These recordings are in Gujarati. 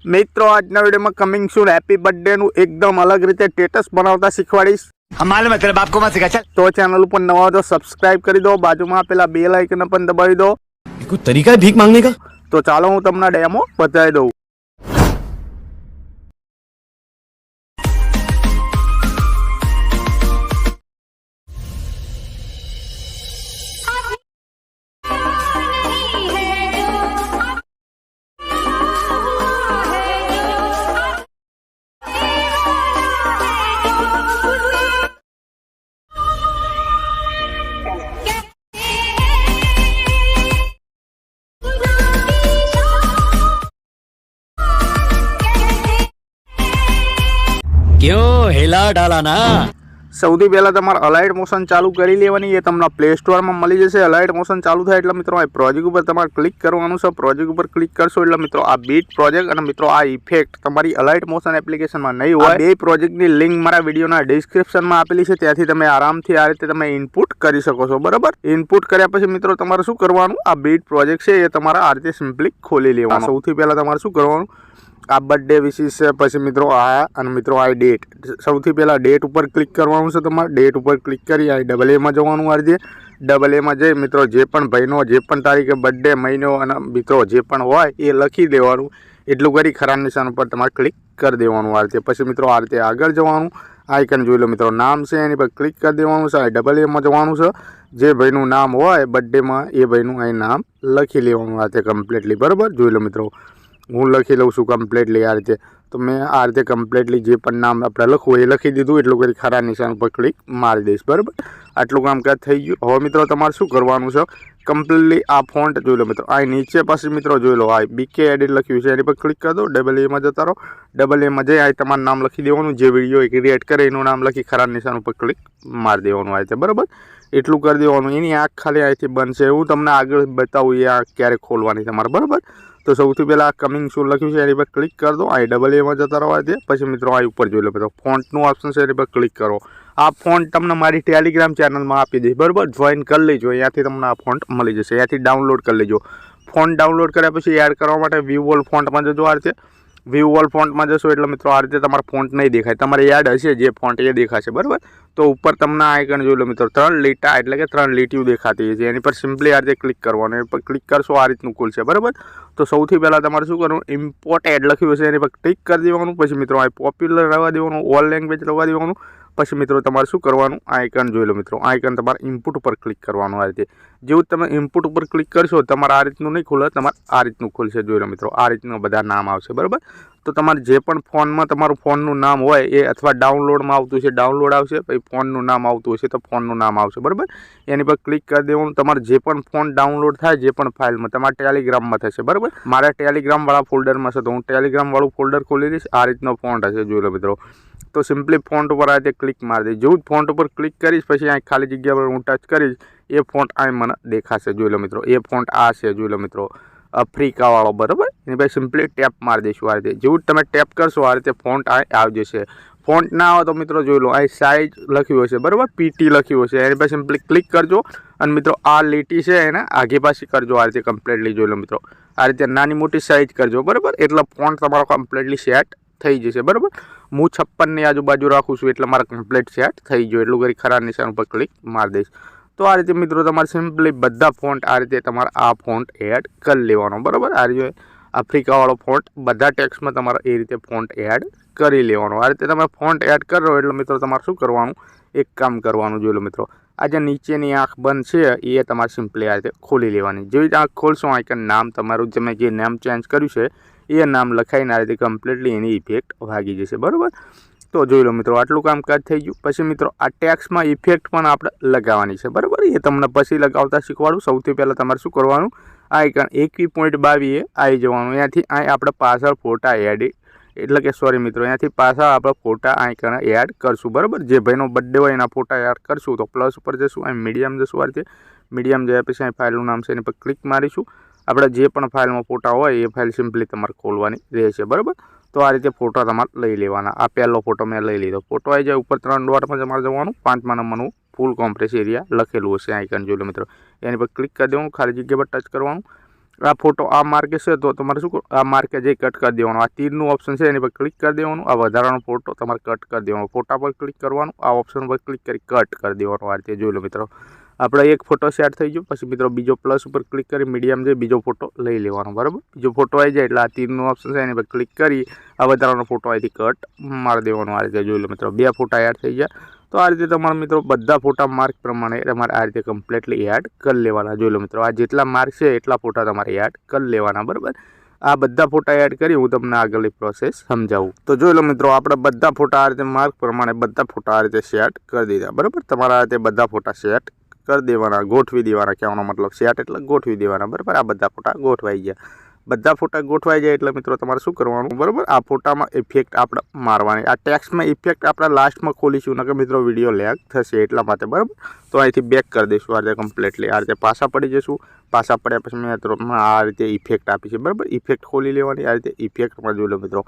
મિત્રો આજના વિડીયોમાં કમિંગ સૂન હેપી બર્થડે નું એકદમ અલગ રીતે સ્ટેટસ બનાવતા શીખવાડીશ। मालूम है तेरे बाप को मत सिखा। चल તો ચેનલ ઉપર નવા હો તો સબસ્ક્રાઇબ કરી દો, બાજુમાં પેલા બેલ આઇકન પણ દબાવી દો। कोई तरीका है भीख मांगने का? તો ચાલો હું તમને ડેમો બતાવી દઉં। क्यों हिला डाला ना। સૌથી પહેલા તમારે અલાઇડ મોશન ચાલુ કરી લેવાની, એ તમને પ્લે સ્ટોરમાં મળી જશે। અલાઇડ મોશન ચાલુ થાય એટલે મિત્રો આ પ્રોજેક્ટ ઉપર તમારે ક્લિક કરવાનું છે। પ્રોજેક્ટ ઉપર ક્લિક કરશો એટલે મિત્રો આ બીટ પ્રોજેક્ટ અને મિત્રો આ ઇફેક્ટ તમારી અલાઇડ મોશન એપ્લિકેશનમાં નહીં હોય। બે પ્રોજેક્ટની લિંક મારા વિડીયોના ડિસ્ક્રિપ્શનમાં આપેલી છે, ત્યાંથી તમે આરામથી આ રીતે તમે ઇનપુટ કરી શકો છો, બરાબર। ઇનપુટ કર્યા પછી મિત્રો તમારે શું કરવાનું, આ બીટ પ્રોજેક્ટ છે એ તમારે આ રીતે સિમ્પલી ખોલી લેવાનું। સૌથી પહેલાં તમારે શું કરવાનું, આ બર્થડે વિશિસ છે, પછી મિત્રો આ અને મિત્રો આ ડેટ। સૌથી પહેલાં ડેટ ઉપર ક્લિક કરવાનું છે તમારે। ડેટ ઉપર ક્લિક કરી આ ડબલ એમાં જવાનું। આ રીતે ડબલ એમાં જઈ મિત્રો જે પણ ભાઈનો જે પણ તારીખે બર્થડે, મહિનો અને મિત્રો જે પણ હોય એ લખી દેવાનું। એટલું કરી ખરા નિશાન ઉપર તમારે ક્લિક કરી દેવાનું આ રીતે। પછી મિત્રો આ રીતે આગળ જવાનું, આઇકન જોઈ લો મિત્રો, નામ છે એની પર ક્લિક કરી દેવાનું છે। ડબલ એમાં જવાનું છે, જે ભાઈનું નામ હોય બર્થડેમાં એ ભાઈનું અહીં નામ લખી લેવાનું આ રીતે કમ્પ્લીટલી, બરાબર। જોઈ લો મિત્રો, હું લખી લઉં છું કમ્પ્લીટલી આ રીતે। તો મેં આ રીતે કમ્પ્લીટલી જે પણ નામ આપણે લખવું એ લખી દીધું। એટલું કરી ખરા નિશાન ઉપર ક્લિક મારી દઈશ, બરાબર। આટલું કામકાજ થઈ ગયું। હવે મિત્રો તમારે શું કરવાનું છે, કમ્પ્લીટલી આ ફોન્ટ જોઈ લો મિત્રો, આ નીચે પછી મિત્રો જોઈ લો આ બીકે એડિટ લખ્યું છે એની પર ક્લિક કરી દો। ડબલ એમાં જતા રહો, ડબલ એમાં જઈ આ તમારું નામ લખી દેવાનું, જે વિડીયો ક્રિએટ કરે એનું નામ લખી ખરા નિશાન ઉપર ક્લિક મારી દેવાનું આ રીતે, બરાબર। એટલું કરી દેવાનું। એની આંખ ખાલી અહીંથી બનશે, હું તમને આગળ બતાવું એ આંખ ક્યારે ખોલવાની તમારે, બરાબર। તો સૌથી પહેલાં આ કમિંગ સૂન લખ્યું છે એની પર ક્લિક કરી દો। આ ડબલ એમાં જતા રહેવા દે। પછી મિત્રો આ ઉપર જોઈ લો મિત્રો, ફોન્ટનું ઓપ્શન છે એની પર ક્લિક કરો। આ ફોન્ટ તમને મારી ટેલિગ્રામ ચેનલમાં આપી દઈશ, બરાબર। જોઈન કરી લેજો, અહીંયાથી તમને આ ફોન્ટ મળી જશે, અહીંયાથી ડાઉનલોડ કરી લેજો। ફોન્ટ ડાઉનલોડ કર્યા પછી એડ કરવા માટે વ્યૂ ઓલ ફોન્ટમાં જજો। આ રીતે વ્યૂ ઓલ ફોન્ટમાં જશો એટલે મિત્રો આ રીતે તમારા ફોન્ટ નહીં દેખાય, તમારે એડ હશે જે ફોન્ટ એ દેખાશે, બરાબર। તો ઉપર તમને આઇકન જોઈ લો મિત્રો, 3 લીટા એટલે કે 3 લીટીઓ દેખાતી છે, એની પર સિમ્પલી આ રીતે ક્લિક કરવાનું। એની પર ક્લિક કરશો આ રીતનું ખુલશે, બરાબર। તો સૌથી પહેલાં તમારે શું કરવાનું, ઇમ્પોર્ટ એડ લખ્યું હશે એની પર ક્લિક કરી દેવાનું। પછી મિત્રો આ પોપ્યુલર રહેવા દેવાનું, ઓલ લેંગ્વેજ રહેવા દેવાનું। પછી મિત્રો તમારે શું કરવાનું, આઇકન જોઈ લો મિત્રો, આઇકન તમારે ઇનપુટ ઉપર ક્લિક કરવાનું આ રીતે। જેવું તમે ઇનપુટ ઉપર ક્લિક કરશો તમારે આ રીતનું નહીં ખુલે, તમારે આ રીતનું ખુલશે, જોઈ લો મિત્રો, આ રીતનું બધા નામ આવશે, બરાબર। તો તમારે જે પણ ફોનમાં તમારું ફોનનું નામ હોય એ અથવા ડાઉનલોડમાં આવતું છે ડાઉનલોડ આવશે, પછી ફોનનું નામ આવતું હશે તો ફોનનું નામ આવશે, બરાબર। એની પર ક્લિક કરી દેવાનું। તમારે જે પણ ફોન ડાઉનલોડ થાય જે પણ ફાઇલમાં તમારા ટેલિગ્રામમાં થશે, બરાબર। મારા ટેલિગ્રામવાળા ફોલ્ડરમાં છે તો હું ટેલિગ્રામવાળું ફોલ્ડર ખોલી દઈશ। આ રીતનો ફોન્ટ હશે, જોઈ લો મિત્રો। તો સિમ્પલી ફોન્ટ ઉપર આ રીતે ક્લિક મારી દઈશ। જેવું ફોન્ટ ઉપર ક્લિક કરીશ પછી અહીં ખાલી જગ્યા પર હું ટચ કરીશ એ ફોન્ટ અહીં મને દેખાશે, જોઈ લો મિત્રો। એ ફોન્ટ આ છે, જોઈ લો મિત્રો, આફ્રિકાવાળો, બરાબર। એની પછી સિમ્પલી ટેપ મારી દઈશું આ રીતે। જેવું તમે ટેપ કરશો આ રીતે ફોન્ટ અહીં આવી જશે। ફોન્ટ ના આવે તો મિત્રો જોઈ લો અહીં સાઇઝ લખ્યું હશે, બરાબર, પીટી લખ્યું હશે, એની પછી સિમ્પલી ક્લિક કરજો અને મિત્રો આ લીટી છે એને આગે પાછી કરજો આ રીતે કમ્પ્લીટલી, જોઈ લો મિત્રો। આ રીતે નાની મોટી સાઇઝ કરજો, બરાબર, એટલે ફોન્ટ તમારો કમ્પ્લીટલી સેટ થઈ જશે, બરાબર। હું 56ની આજુબાજુ રાખું છું એટલે મારા કમ્પ્લીટ સેટ થઈ ગયો। એટલું કરી ખરા નિશાન ઉપર ક્લિક મારી દઈશ। તો આ રીતે મિત્રો તમારે સિમ્પલી બધા ફોન્ટ આ રીતે તમારે આ ફોન્ટ એડ કરી લેવાનો, બરાબર। આ રીતે આફ્રિકાવાળો ફોન્ટ બધા ટેક્સ્ટમાં તમારે એ રીતે ફોન્ટ એડ કરી લેવાનો। આ રીતે તમે ફોન્ટ એડ કરો એટલે મિત્રો તમારે શું કરવાનું, એક કામ કરવાનું, જોઈ લો મિત્રો, આ જે નીચેની આંખ બંધ છે એ તમારે સિમ્પલી આ રીતે ખોલી લેવાની। જેવી રીતે આંખ ખોલશો આઇકન નામ તમારું તમે જે નામ ચેન્જ કર્યું છે એ નામ લખાઈને આ રીતે કમ્પ્લીટલી એની ઇફેક્ટ ભાગી જશે, બરાબર। તો જોઈ લો મિત્રો, આટલું કામકાજ થઈ ગયું। પછી મિત્રો આ ટેક્સ્ટમાં ઇફેક્ટ પણ આપણે લગાવવાની છે, બરાબર। એ તમને પછી લગાવતા શીખવાડું। સૌથી પહેલાં તમારે શું કરવાનું, આઇકન 21.22 આવી જવાનું, અહીંયાથી અહીં આપણે પાછળ ફોટા એડિટ એટલે કે સોરી મિત્રો, અહીંયાથી પાછળ આપણે ફોટા આઇકન એડ કરશું, બરાબર। જે ભાઈનો બર્થડે હોય એના ફોટા એડ કરશું તો પ્લસ ઉપર જશું, અહીં મીડિયમ જશું, આ રીતે મીડિયમ જાય પછી અહીં ફાઇલનું નામ છે એની પર ક્લિક મારીશું। આપણે જે પણ ફાઇલમાં ફોટા હોય એ ફાઇલ સિમ્પલી તમારે ખોલવાની રહેશે, બરાબર। તો આ રીતે ફોટો તમારે લઈ લેવાના। આ પહેલો ફોટો મેં લઈ લીધો, ફોટો આવી જાય ઉપર 3 ડોટમાં તમારે જવાનું, 5મા નંબરનું ફૂલ કોમ્પ્રેસ એરિયા લખેલું હશે આઇકન, જોઈ લો મિત્રો, એની પર ક્લિક કરી દેવાનું, ખાલી જગ્યા પર ટચ કરવાનું। આ ફોટો આ માર્કે છે તો તમારે શું કરવું, આ માર્કે જઈ કટ કરી દેવાનું. આ તીરનું ઓપ્શન છે એની પર ક્લિક કરી દેવાનું. આ વધારાનો ફોટો તમારે કટ કરી દેવાનો. ફોટા પર ક્લિક કરવાનું, આ ઓપ્શન પર ક્લિક કરી કટ કરી દેવાનું. આ રીતે જોઈ લો મિત્રો, આપણે એક ફોટો સેટ થઈ ગયો. પછી મિત્રો બીજો પ્લસ ઉપર ક્લિક કરી મીડિયમ જઈ બીજો ફોટો લઈ લેવાનો. બરાબર, બીજો ફોટો આવી જાય એટલે આ તીરનું ઓપ્શન છે એની પર ક્લિક કરી આ વધારાનો ફોટો અહીંથી કટ મારી દેવાનો. આ રીતે જોઈ લો મિત્રો, 2 ફોટા એડ થઈ ગયા. તો આ રીતે તમારા મિત્રો બધા ફોટા માર્ક પ્રમાણે તમારે આ રીતે કમ્પ્લીટલી એડ કરી લેવાના. જોઈ લો મિત્રો, આ જેટલા માર્ક છે એટલા ફોટા તમારે એડ કરી લેવાના. બરાબર, આ બધા ફોટા એડ કરી હું તમને આગળની પ્રોસેસ સમજાવું. તો જોઈ લો મિત્રો, આપણે બધા ફોટા આ રીતે માર્ક પ્રમાણે બધા ફોટા આ રીતે સેટ કરી દીધા. બરાબર, તમારા આ રીતે બધા ફોટા સેટ કરી દેવાના, ગોઠવી દેવાના. કહેવાનો મતલબ સેટ એટલે ગોઠવી દેવાના. બરાબર, આ બધા ફોટા ગોઠવાઈ ગયા. બધા ફોટા ગોઠવાઈ જાય એટલે મિત્રો તમારે શું કરવાનું, બરાબર, આ ફોટામાં ઇફેક્ટ આપણે મારવાની. આ ટેક્સ્ટમાં ઇફેક્ટ આપણે લાસ્ટમાં ખોલીશું નકર મિત્રો વિડીયો લેગ થશે એટલા માટે. બરાબર, તો અહીંથી બેક કરી દઈશું આ રીતે કમ્પ્લીટલી. આ રીતે પાછા પડી જઈશું. પાછા પડ્યા પછી મેં આ રીતે ઇફેક્ટ આપી છે. બરાબર, ઇફેક્ટ ખોલી લેવાની. આ રીતે ઇફેક્ટમાં જોઈ લો મિત્રો,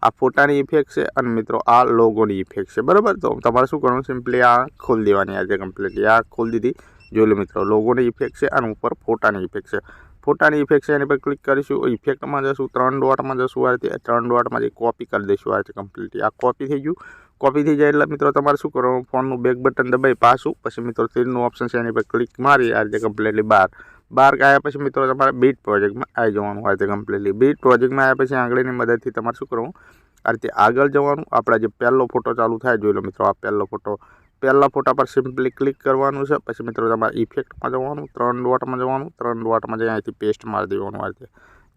આ ફોટાની ઇફેક્ટ છે અને મિત્રો આ લોગોની ઇફેક્ટ છે. બરાબર, તો તમારે શું કરવાનું, સિમ્પલી આ ખોલી દેવાની. આ રીતે કમ્પ્લીટલી આ ખોલી દીધી. જોઈ લો મિત્રો, લોગોની ઇફેક્ટ છે અને ઉપર ફોટાની ઇફેક્ટ છે. ફોટાની ઇફેક્ટ છે એની પર ક્લિક કરીશું. ઇફેક્ટમાં જશું, 3 ડોટમાં જશું. આ રીતે 3 ડોટમાં જે કોપી કરી દઈશું. આ રીતે કમ્પ્લીટલી આ કોપી થઈ ગયું. કોપી થઈ જાય એટલે મિત્રો તમારે શું કરવાનું, ફોનનું બેક બટન દબાઈ પાછું. પછી મિત્રો તીરનું ઓપ્શન છે એની પર ક્લિક મારી આ રીતે કમ્પ્લીટલી બહાર આવ્યા પછી મિત્રો તમારે બીટ પ્રોજેક્ટમાં આવી જવાનું. આ રીતે કમ્પ્લીટલી બીટ પ્રોજેક્ટમાં આવ્યા પછી આંગળીની મદદથી તમારે શું કરવું, આ રીતે આગળ જવાનું. આપણા જે પહેલો ફોટો ચાલુ થાય, જોઈ લો મિત્રો, આ પહેલો ફોટો, પહેલા ફોટા પર સિમ્પલી ક્લિક કરવાનું છે. પછી મિત્રો તમારે ઇફેક્ટમાં જવાનું, 3 ડોટમાં જવાનું. 3 ડોટમાં જઈ અહીંથી પેસ્ટ મારી દેવાનું. આ રીતે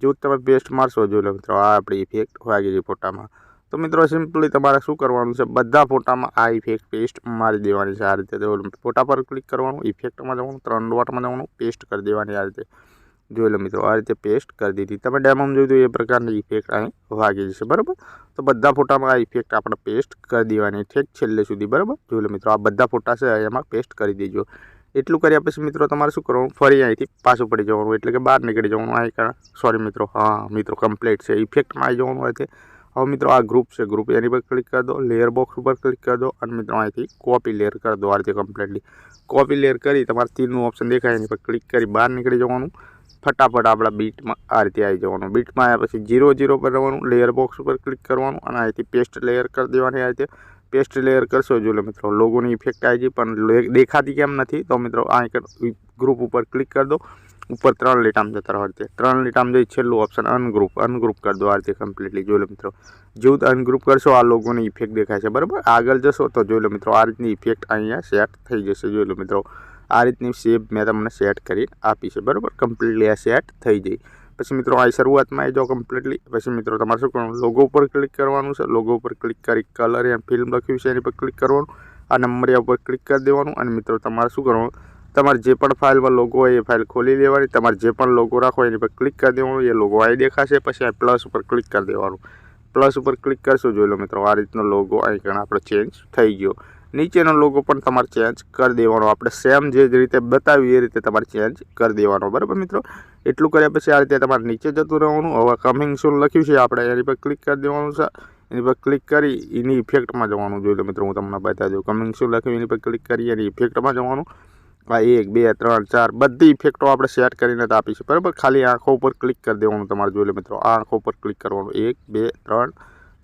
જો તમે પેસ્ટ મારશો, જોઈ લો મિત્રો, આ આપણી ઇફેક્ટ વાગી ગઈ ફોટામાં. તો મિત્રો સિમ્પલી તમારે શું કરવાનું છે, બધા ફોટામાં આ ઇફેક્ટ પેસ્ટ મારી દેવાની છે. આ રીતે ફોટા પર ક્લિક કરવાનું, ઇફેક્ટમાં જવાનું, 3 ડોટમાં જવાનું, પેસ્ટ કરી દેવાની. આ રીતે જોઈ લો મિત્રો, આ રીતે પેસ્ટ કરી દીધી. તમે ડેમોમાં જોયું તો એ પ્રકારની ઇફેક્ટ અહીં વાગી જશે. બરાબર, તો બધા ફોટામાં આ ઇફેક્ટ આપણે પેસ્ટ કરી દેવાની ઠીક છેલ્લે સુધી. બરાબર, જોઈ લો મિત્રો, આ બધા ફોટા છે એમાં પેસ્ટ કરી દેજો. એટલું કર્યા પછી મિત્રો તમારે શું કરવાનું, ફરી અહીંથી પાછું પડી જવાનું, એટલે કે બહાર નીકળી જવાનું. અહીં સોરી મિત્રો, હા મિત્રો કમ્પ્લીટ છે. ઇફેક્ટમાં આવી જવાનું હોય છે. હવે મિત્રો આ ગ્રુપ છે, ગ્રુપ એની પર ક્લિક કરી દો. લેયર બોક્સ ઉપર ક્લિક કરી દો અને મિત્રો અહીંથી કોપી લેયર કરી દો. આ રીતે કમ્પ્લીટલી કોપી લેયર કરી તમારે તીરનું ઓપ્શન દેખાય એની પર ક્લિક કરી બહાર નીકળી જવાનું. ફટાફટ આપણા બીટમાં આ રીતે આવી જવાનું. બીટમાં આવ્યા પછી 0 પર રહેવાનું. લેયર બોક્સ ઉપર ક્લિક કરવાનું અને અહીંથી પેસ્ટ લેયર કરી દેવાની. આ રીતે પેસ્ટ લેયર કરશો, જો મિત્રો લોગોની ઇફેક્ટ આવી ગઈ પણ દેખાતી કેમ નથી, તો મિત્રો આ ગ્રુપ ઉપર ક્લિક કરી દો. ઉપર 3 લીટામાં જતા રહો. આ રીતે 3 લીટામાં જઈ છેલ્લું ઓપ્શન અનગ્રુપ કરી દો. આ રીતે કમ્પ્લીટલી જોઈ લો મિત્રો, જેવું અનગ્રુપ કરશો આ લોગોની ઇફેક્ટ દેખાય છે. બરાબર, આગળ જશો તો જોઈ લો મિત્રો, આ રીતની ઇફેક્ટ અહીંયા સેટ થઈ જશે. જોઈ લો મિત્રો, આ રીતની શેપ મેં તમને સેટ કરી આપી છે. બરાબર, કમ્પ્લીટલી આ સેટ થઈ જાય. પછી મિત્રો આ શરૂઆતમાં આવી જાઓ કમ્પ્લીટલી. પછી મિત્રો તમારે શું કરવાનું, લોગો ઉપર ક્લિક કરવાનું છે. લોગો ઉપર ક્લિક કરી કલર એન્ડ ફિલ્મ લખ્યું છે એની પર ક્લિક કરવાનું. આ નંબરિયા ઉપર ક્લિક કરી દેવાનું અને મિત્રો તમારે શું કરવાનું, તમારે જે પણ ફાઇલમાં લોગો હોય એ ફાઇલ ખોલી લેવાની. તમારે જે પણ લોગો રાખો એની પર ક્લિક કરી દેવાનું. એ લોગો અહીં દેખાશે. પછી આ પ્લસ ઉપર ક્લિક કરી દેવાનું. પ્લસ ઉપર ક્લિક કરશો, જોઈ લો મિત્રો, આ રીતનો લોગો અહીં આપણો ચેન્જ થઈ ગયો. નીચેનો લોગો પણ તમારે ચેન્જ કરી દેવાનો. આપણે સેમ જે રીતે બતાવ્યું એ રીતે તમારે ચેન્જ કરી દેવાનો. બરાબર મિત્રો, એટલું કર્યા પછી આ રીતે તમારે નીચે જતું રહેવાનું. હવે કમિંગ સૂન લખ્યું છે આપણે એની પર ક્લિક કરી દેવાનું છે. એની પર ક્લિક કરી એની ઇફેક્ટમાં જવાનું. જોઈ લો મિત્રો, હું તમને બતાવી દઉં. કમિંગ સૂન લખ્યું એની પર ક્લિક કરી એની ઇફેક્ટમાં જવાનું. આ 1 2 3 4 બધી ઇફેક્ટો આપણે સેટ કરીને જ આપી છે. બરાબર, ખાલી આંખો ઉપર ક્લિક કરી દેવાનું તમારે. જોઈ લો મિત્રો, આ આંખો ઉપર ક્લિક કરવાનું. 1 2 3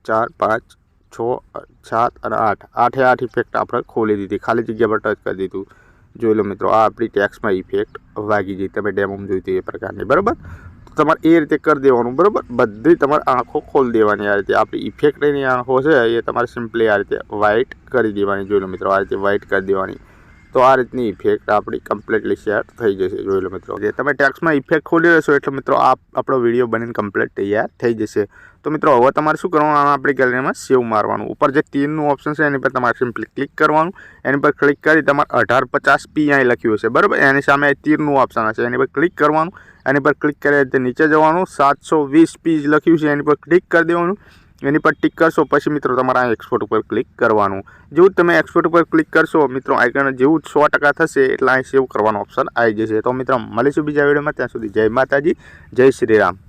4 5 6 7 અને 8 8 ઇફેક્ટ આપણે ખોલી દીધી. ખાલી જગ્યા પર ટચ કરી દીધું. જોઈ લો મિત્રો, આ આપણી ટેક્સમાં ઇફેક્ટ વાગી ગઈ. તમે ડેમોમાં જોઈ હતી એ પ્રકારની. બરાબર, તો તમારે એ રીતે કરી દેવાનું. બરાબર, બધી તમારે આંખો ખોલી દેવાની. આ રીતે આપણી ઇફેક્ટની આંખો છે એ તમારે સિમ્પલી આ રીતે વ્હાઇટ કરી દેવાની. જોઈ લો મિત્રો, આ રીતે વ્હાઇટ કરી દેવાની. તો આ રીતની ઇફેક્ટ આપણી કમ્પ્લીટલી સેટ થઈ જશે. જોઈ લો મિત્રો, જે તમે ટેક્સમાં ઇફેક્ટ ખોલી લેશો એટલે મિત્રો આપણો વિડીયો બનીને કમ્પ્લીટ તૈયાર થઈ જશે. તો મિત્રો હવે તમારે શું કરવાનું, આપણી ગેલેરીમાં સેવ મારવાનું. ઉપર જે તીરનું ઓપ્શન છે એની પર તમારે સિમ્પલી ક્લિક કરવાનું. એની પર ક્લિક કરી તમારે 1850p અહીં લખ્યું હશે. બરાબર, એની સામે તીરનું ઓપ્શન હશે એની પર ક્લિક કરવાનું. એની પર ક્લિક કરી તે નીચે જવાનું. 720p લખ્યું છે એની પર ક્લિક કરી દેવાનું. એની પર ટિક કરશો પછી મિત્રો તમારે આ એક્સપોર્ટ ઉપર ક્લિક કરવાનું. જેવું તમે એક્સપોર્ટ ઉપર ક્લિક કરશો મિત્રો આઇકન જેવું 100% થશે એટલે અહીં સેવ કરવાનો ઓપ્શન આવી જશે. તો મિત્રો મળીશું બીજા વિડીયોમાં. ત્યાં સુધી જય માતાજી, જય શ્રી રામ.